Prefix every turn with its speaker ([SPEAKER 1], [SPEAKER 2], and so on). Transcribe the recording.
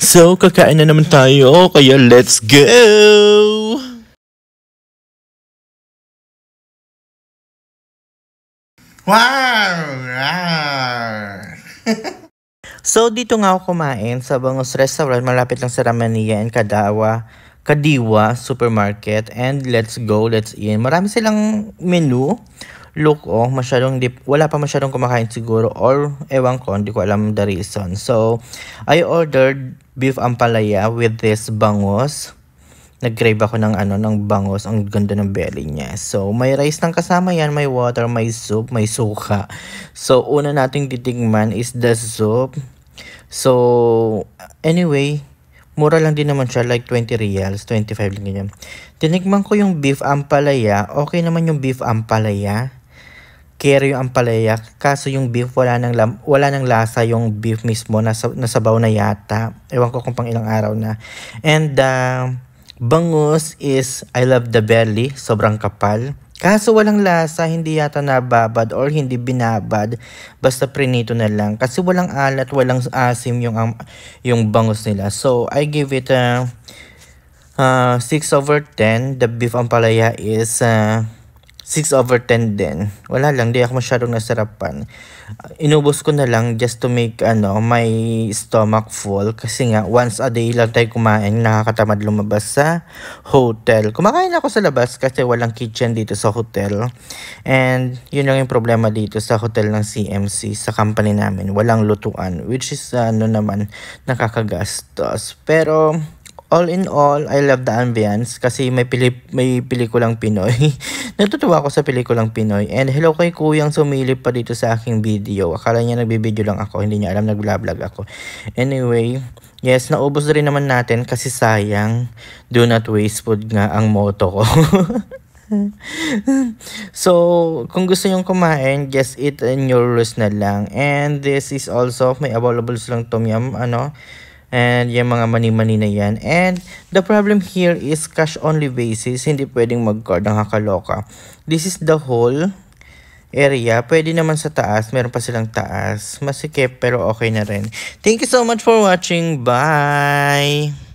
[SPEAKER 1] So, kakain na naman tayo, kaya let's go! So, dito nga ako kumain sa Bangus Restaurant. Malapit lang sa Ramania and Kadiwa Supermarket. And let's go, let's eat. Marami silang menu. Look, wala pa masyadong kumakain siguro. Or, ewan ko, hindi ko alam the reason. So, I ordered beef ampalaya with this bangus. Nag-crave ako ng bangus. Ang ganda ng belly niya. So, may rice ng kasama yan, may water, may soup, may suka. So, una nating titingman is the soup. So, anyway, mura lang din naman siya, like 20 reals, 25 lang ganyan. Tinikman ko yung beef ampalaya. Okay naman yung beef ampalaya. Carry yung ampalaya. Kaso yung beef, wala nang lasa yung beef mismo. Nasabaw na yata. Ewan ko kung pang ilang araw na. And bangus is, I love the belly. Sobrang kapal. Kaso walang lasa, hindi yata nababad or hindi binabad. Basta prinito na lang. Kasi walang alat, walang asim yung bangus nila. So, I give it 6/10. The beef ampalaya is 6/10 din. Wala lang, di ako masyadong nasarapan. Inubos ko na lang just to make my stomach full. Kasi nga, once a day lang tayo kumain, nakakatamad lumabas sa hotel. Kumakain ako sa labas kasi walang kitchen dito sa hotel. And yun lang yung problema dito sa hotel ng CMC, sa company namin. Walang lutuan, which is naman, nakakagastos. Pero all in all, I love the ambience kasi may pelikulang Pinoy. Natutuwa ako sa pelikulang Pinoy. And hello kay Kuyang sumilip pa dito sa aking video. Akala niya nagbibideo lang ako, hindi niya alam nag-vlog ako. Anyway, yes, naubos na rin naman natin kasi sayang. Do not waste food nga ang motto ko. So, kung gusto nyong kumain, just eat in your rules na lang. And this is also, may available silang tom yum, and yung mga mani-mani na yan. And the problem here is cash only basis. Hindi pwedeng mag-card ng kakaloka. This is the whole area. Pwede naman sa taas. Meron pa silang taas. Masikip pero okay na rin. Thank you so much for watching. Bye!